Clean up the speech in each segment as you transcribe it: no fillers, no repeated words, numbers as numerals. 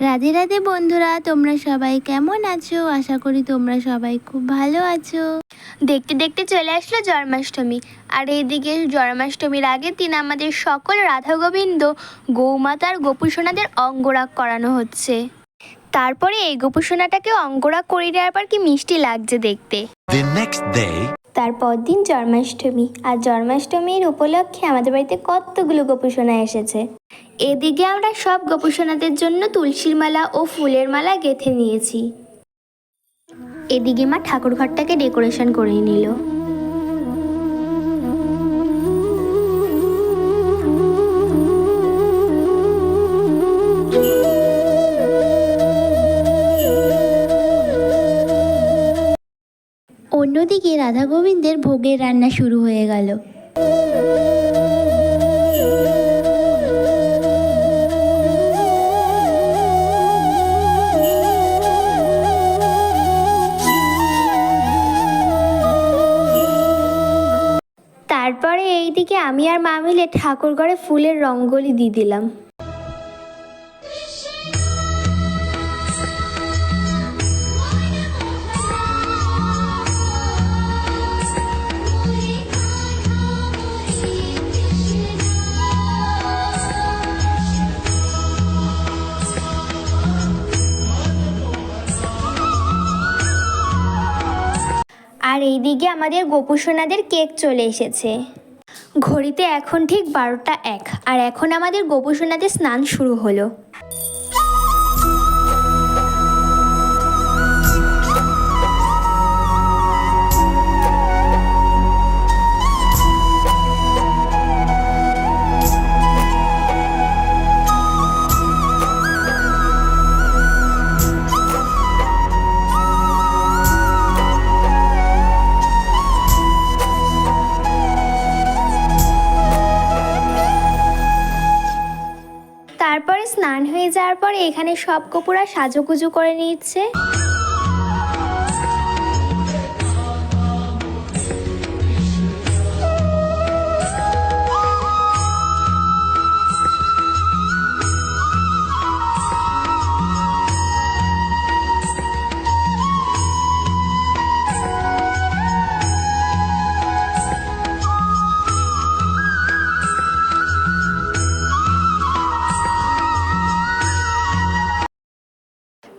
রাধে রাধে বন্ধুরা, তোমরা সবাই কেমন আছো? আশা করি তোমরা সবাই খুব ভালো আছো। দেখতে দেখতে চলে আসলো জন্মাষ্টমী। আর এইদিকে জন্মাষ্টমীর আগের দিন আমাদের সকল রাধা গোবিন্দ গৌমাতার গোপুসোনাদের অঙ্গরাগ করানো হচ্ছে। তারপরে এই গোপুসোনাটাকে অঙ্গরাগ করিয়ে দেওয়ার পর কি মিষ্টি লাগছে দেখতে। তারপর দিন জন্মাষ্টমী, আর জন্মাষ্টমীর উপলক্ষে আমাদের বাড়িতে কতগুলো গোপুসোনা এসেছে। এদিকে আমরা সব গোপুসোনাদের জন্য তুলসীর মালা ও ফুলের মালা গেঁথে নিয়েছি। এদিকে মা ঠাকুর ঘরটাকে ডেকোরেশন করে নিল। অন্যদিকে রাধা গোবিন্দের ভোগের রান্না শুরু হয়ে গেল। তারপরে এইদিকে আমি আর মা মিলে ঠাকুর ঘরে ফুলের রঙ্গোলি দিয়ে দিলাম। আর এইদিকে আমাদের গোপুসোনাদের কেক চলে এসেছে। ঘড়িতে এখন ঠিক 12টা 1, আর এখন আমাদের গোপুসোনাদের স্নান শুরু হলো। তারপরে স্নান হয়ে যাওয়ার পরে এখানে সব গোপুরা সাজুগুজু করে নিচ্ছে।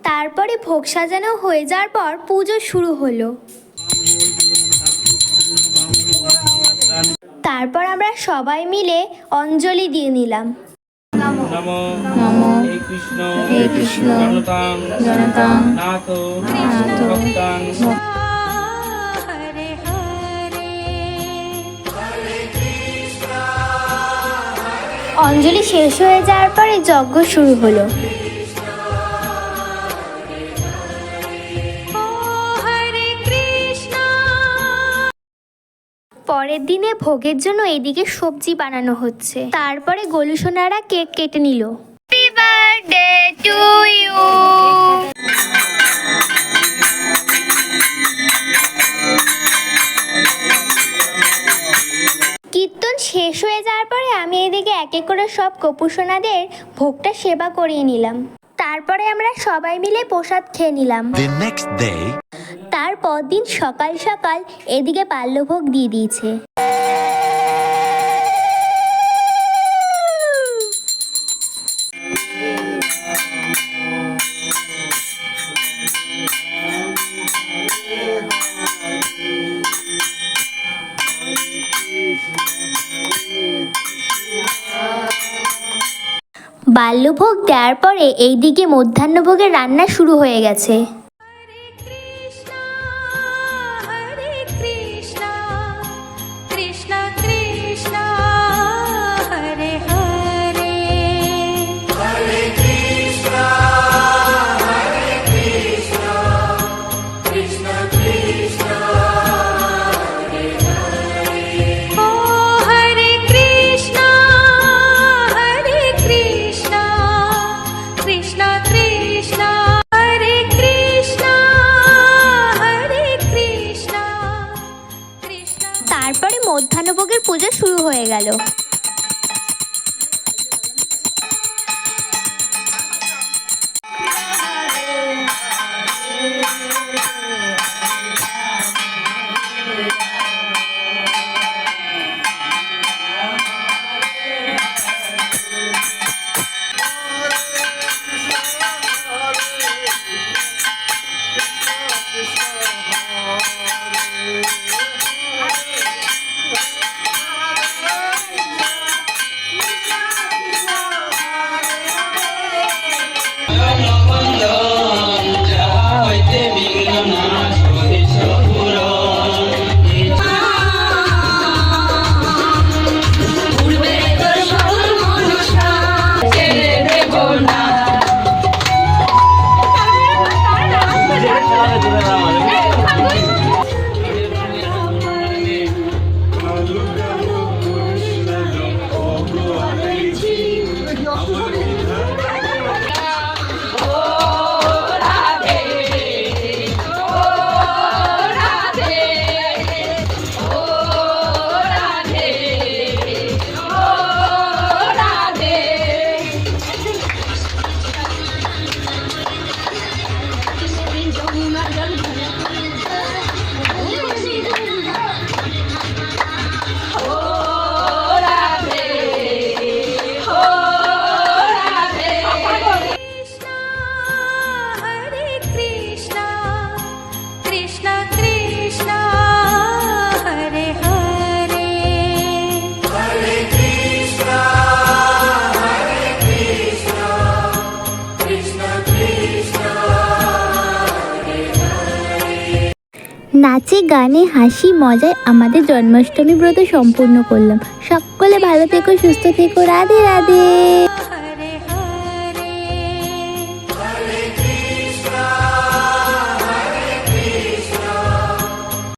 তারপরে ভোগ সাজানো হয়ে যাওয়ার পর পুজো শুরু হলো। তারপর আমরা সবাই মিলে অঞ্জলি দিয়ে নিলাম। অঞ্জলি শেষ হয়ে যাওয়ার পরে যজ্ঞ শুরু হলো। পরের দিনে ভোগের জন্য এদিকে সবজি বানানো হচ্ছে। তারপরে গোলুসোনারা কেক কেটে নিল। Happy birthday to you. কীর্তন শেষ হয়ে যাওয়ার পরে আমি এদিকে এক এক করে সব গোপুসোনাদের ভোগটা সেবা করিয়ে নিলাম। তারপরে আমরা সবাই মিলে প্রসাদ খেয়ে নিলাম। তারপর দিন সকাল সকাল এদিকে বাল্যভোগ দিয়ে দিয়েছে। বাল্যভোগ দেওয়ার পরে এইদিকে মধ্যাহ্নভোগের রান্না শুরু হয়ে গেছে। তারপরে মধ্যাহ্নভোগের পুজো শুরু হয়ে গেল। নাচে গানে হাসি মজায় আমাদের জন্মাষ্টমী ব্রত সম্পূর্ণ করলাম। সকলে ভালো থেকো, সুস্থ থেকো, রাধে রাধে।